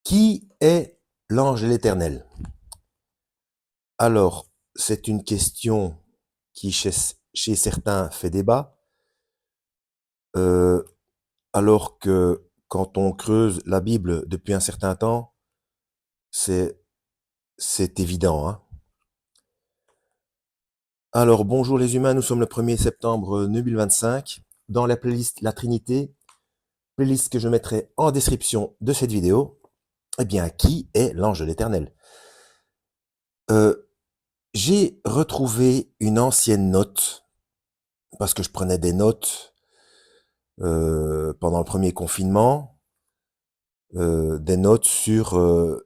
Qui est l'ange de l'Éternel? Alors, c'est une question qui, chez certains, fait débat, euh, alors que quand on creuse la Bible depuis un certain temps, c'est c'est évident, hein. Alors, bonjour les humains, nous sommes le 1er septembre 2025. Dans la playlist La Trinité, playlist que je mettrai en description de cette vidéo, eh bien, qui est l'ange de l'Éternel? Euh, j'ai retrouvé une ancienne note, parce que je prenais des notes pendant le premier confinement, des notes sur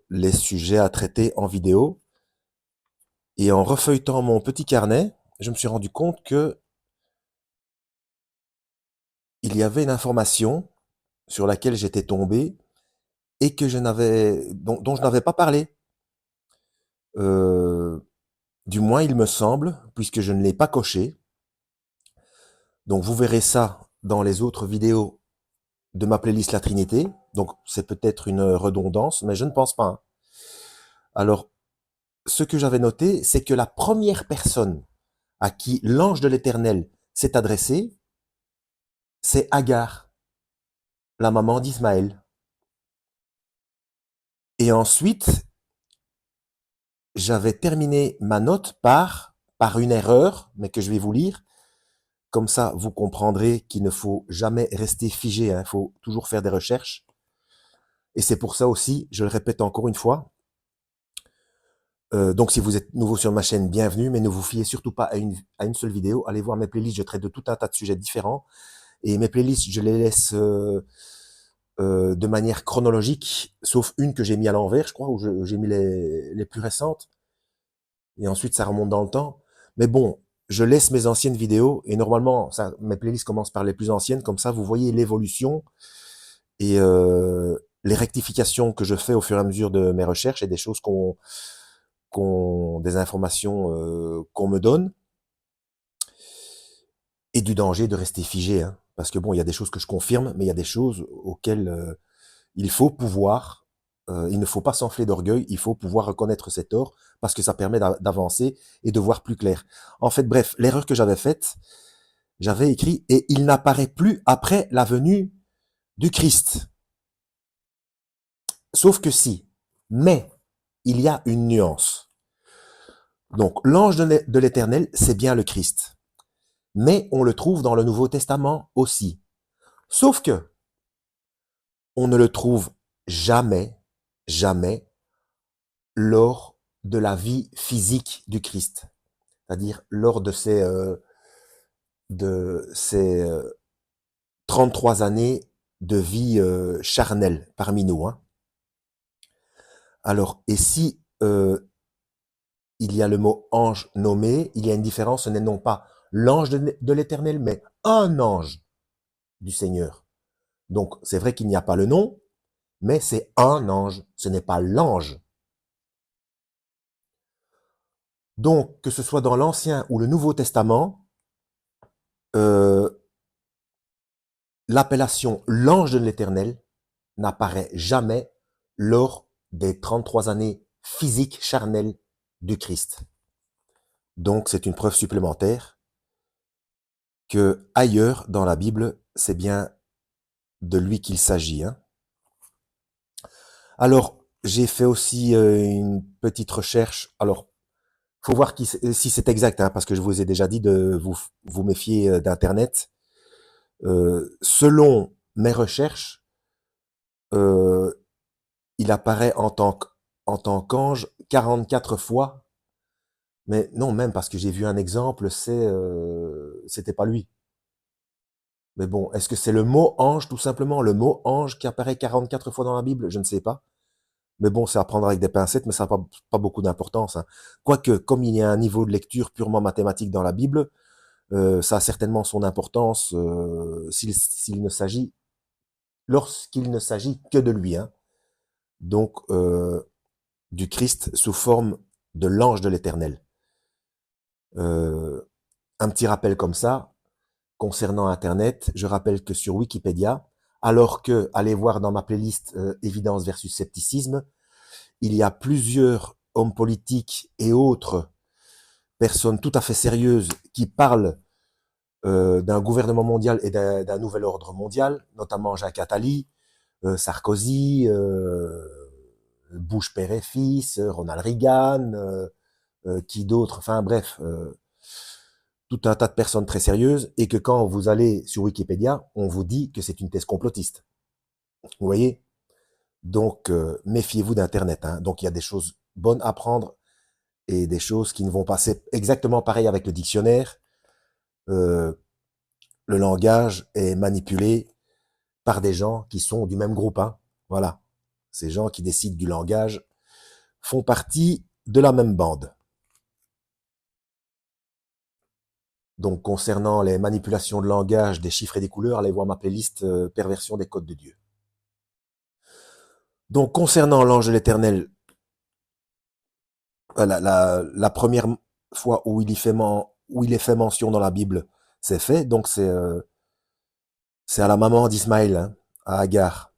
les sujets à traiter en vidéo. Et en refeuilletant mon petit carnet, je me suis rendu compte que il y avait une information sur laquelle j'étais tombé et que dont je n'avais pas parlé. Euh, du moins, il me semble, puisque je ne l'ai pas coché. Donc, vous verrez ça dans les autres vidéos de ma playlist La Trinité. Donc, c'est peut-être une redondance, mais je ne pense pas, hein. Alors, ce que j'avais noté, c'est que la première personne à qui l'ange de l'Éternel s'est adressé, c'est Agar, la maman d'Ismaël. Et ensuite, j'avais terminé ma note par une erreur, mais que je vais vous lire. Comme ça, vous comprendrez qu'il ne faut jamais rester figé, hein. Il faut toujours faire des recherches. Et c'est pour ça aussi, je le répète encore une fois, donc si vous êtes nouveau sur ma chaîne, bienvenue, mais ne vous fiez surtout pas à une seule vidéo. Allez voir mes playlists, je traite de tout un tas de sujets différents. Et mes playlists, je les laisse de manière chronologique, sauf une que j'ai mis à l'envers, je crois, où j'ai mis les plus récentes. Et ensuite, ça remonte dans le temps. Mais bon, je laisse mes anciennes vidéos, et normalement, mes playlists commencent par les plus anciennes, comme ça, vous voyez l'évolution et les rectifications que je fais au fur et à mesure de mes recherches et des choses des informations qu'on me donne, et du danger de rester figé, hein. Parce que bon, il y a des choses que je confirme, mais il y a des choses auxquelles il faut pouvoir, il ne faut pas s'enfler d'orgueil, il faut pouvoir reconnaître ses torts, parce que ça permet d'avancer et de voir plus clair. En fait, bref, l'erreur que j'avais faite, j'avais écrit « Et il n'apparaît plus après la venue du Christ ». Sauf que si, mais il y a une nuance. Donc, l'ange de l'Éternel, c'est bien le Christ. Mais on le trouve dans le Nouveau Testament aussi. Sauf que on ne le trouve jamais, jamais lors de la vie physique du Christ. C'est-à-dire lors de ces 33 années de vie charnelle parmi nous, hein. Alors, et si il y a le mot ange nommé, il y a une différence, ce n'est non pas l'ange de l'Éternel, mais un ange du Seigneur. Donc, c'est vrai qu'il n'y a pas le nom, mais c'est un ange, ce n'est pas l'ange. Donc, que ce soit dans l'Ancien ou le Nouveau Testament, euh, l'appellation l'ange de l'Éternel n'apparaît jamais lors des 33 années physiques charnelles du Christ. Donc, c'est une preuve supplémentaire que ailleurs dans la Bible, c'est bien de lui qu'il s'agit, hein. Alors, j'ai fait aussi une petite recherche. Alors, faut voir si c'est exact, hein, parce que je vous ai déjà dit de vous méfier d'Internet. Selon mes recherches, euh, il apparaît en tant qu'ange 44 fois. Mais non, même parce que j'ai vu un exemple, c'était pas lui. Mais bon, est-ce que c'est le mot ange, tout simplement, le mot ange qui apparaît 44 fois dans la Bible? Je ne sais pas. Mais bon, c'est à prendre avec des pincettes, mais ça n'a pas beaucoup d'importance, hein. Quoique, comme il y a un niveau de lecture purement mathématique dans la Bible, ça a certainement son importance lorsqu'il ne s'agit que de lui, hein. Donc, du Christ sous forme de l'ange de l'Éternel. Euh, un petit rappel comme ça, concernant Internet, je rappelle que sur Wikipédia, Alors que, allez voir dans ma playlist Évidence versus scepticisme, il y a plusieurs hommes politiques et autres personnes tout à fait sérieuses qui parlent d'un gouvernement mondial et d'un nouvel ordre mondial, notamment Jacques Attali, Sarkozy, Bush père et fils, Ronald Reagan, qui d'autre, enfin bref, tout un tas de personnes très sérieuses, et que quand vous allez sur Wikipédia, on vous dit que c'est une thèse complotiste. Vous voyez? Donc, méfiez-vous d'Internet. Hein. Donc, il y a des choses bonnes à prendre et des choses qui ne vont pas. C'est exactement pareil avec le dictionnaire. Le langage est manipulé par des gens qui sont du même groupe. Hein. Voilà. Ces gens qui décident du langage font partie de la même bande. Donc, concernant les manipulations de langage, des chiffres et des couleurs, allez voir ma playlist Perversion des codes de Dieu. Donc, concernant l'ange de l'Éternel, la première fois où il est fait mention dans la Bible, c'est fait. Donc, c'est à la maman d'Ismaël, hein, à Agar.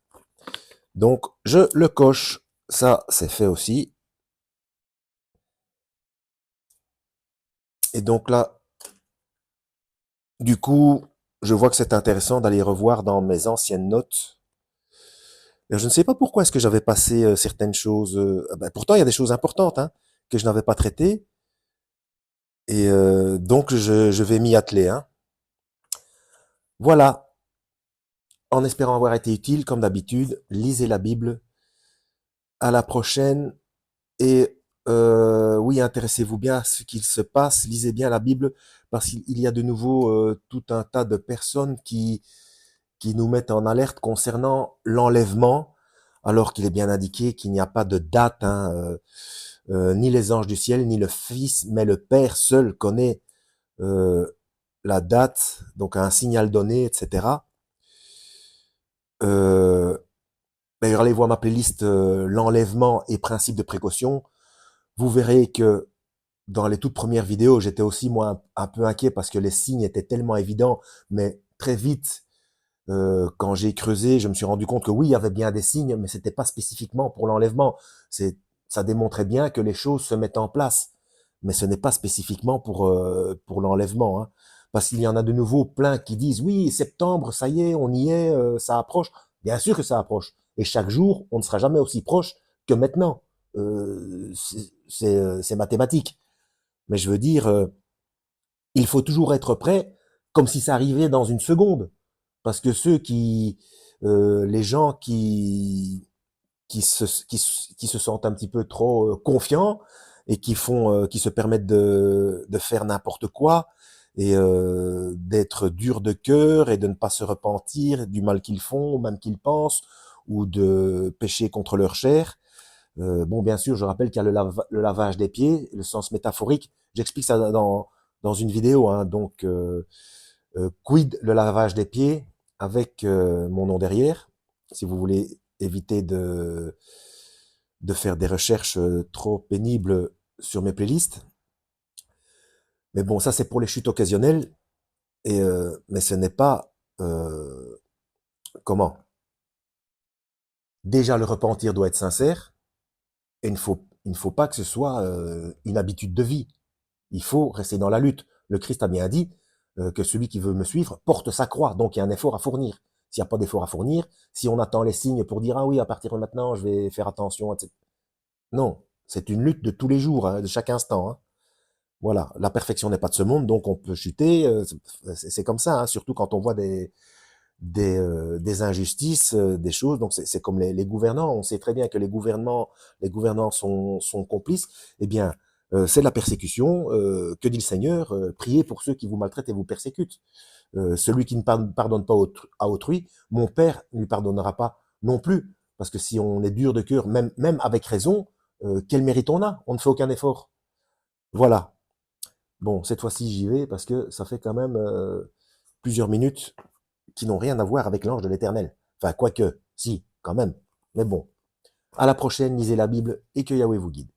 Donc, je le coche. Ça, c'est fait aussi. Et donc là, du coup, je vois que c'est intéressant d'aller revoir dans mes anciennes notes. Et je ne sais pas pourquoi est-ce que j'avais passé certaines choses. Ben, pourtant, il y a des choses importantes hein, que je n'avais pas traitées. Et donc, je vais m'y atteler. Hein. Voilà. En espérant avoir été utile, comme d'habitude, lisez la Bible. À la prochaine. Et oui, intéressez-vous bien à ce qu'il se passe. Lisez bien la Bible parce qu'il y a de nouveau tout un tas de personnes qui nous mettent en alerte concernant l'enlèvement, alors qu'il est bien indiqué qu'il n'y a pas de date, hein, ni les anges du ciel, ni le Fils, mais le Père seul connaît euh, la date, donc un signal donné, etc. D'ailleurs, allez voir ma playlist l'enlèvement et principe de précaution. Vous verrez que dans les toutes premières vidéos, j'étais aussi moi un peu inquiet parce que les signes étaient tellement évidents, mais très vite, quand j'ai creusé, je me suis rendu compte que oui, il y avait bien des signes, mais c'était pas spécifiquement pour l'enlèvement. Ça démontrait bien que les choses se mettent en place, mais ce n'est pas spécifiquement pour l'enlèvement, hein. Parce qu'il y en a de nouveau plein qui disent oui, septembre, ça y est, on y est, ça approche. Bien sûr que ça approche. Et chaque jour, on ne sera jamais aussi proche que maintenant. C'est mathématique. Mais je veux dire, il faut toujours être prêt, comme si ça arrivait dans une seconde. Parce que les gens qui se sentent un petit peu trop confiants et qui se permettent de faire n'importe quoi et d'être durs de cœur et de ne pas se repentir du mal qu'ils font, ou même qu'ils pensent, ou de pécher contre leur chair. Bon, bien sûr, je rappelle qu'il y a le lavage des pieds, le sens métaphorique. J'explique ça dans une vidéo. Hein, donc, quid le lavage des pieds avec mon nom derrière, si vous voulez éviter de faire des recherches trop pénibles sur mes playlists. Mais bon, ça c'est pour les chutes occasionnelles. Et mais ce n'est pas comment. Déjà, le repentir doit être sincère. Et il ne faut pas que ce soit une habitude de vie. Il faut rester dans la lutte. Le Christ a bien dit que celui qui veut me suivre porte sa croix. Donc il y a un effort à fournir. S'il n'y a pas d'effort à fournir, si on attend les signes pour dire ah oui, à partir de maintenant, je vais faire attention, etc. Non, c'est une lutte de tous les jours, hein, de chaque instant. Hein. Voilà, la perfection n'est pas de ce monde, donc on peut chuter. C'est comme ça, hein, surtout quand on voit des injustices, des choses. Donc c'est comme les gouvernants. On sait très bien que les gouvernants sont complices. Eh bien, c'est de la persécution. Que dit le Seigneur? Priez pour ceux qui vous maltraitent et vous persécutent. Celui qui ne pardonne pas à autrui, mon Père ne lui pardonnera pas non plus. Parce que si on est dur de cœur, même avec raison, quel mérite on a? On ne fait aucun effort. Voilà. Bon, cette fois-ci, j'y vais parce que ça fait quand même plusieurs minutes qui n'ont rien à voir avec l'ange de l'Éternel. Enfin, quoique, si, quand même. Mais bon. À la prochaine, lisez la Bible et que Yahweh vous guide.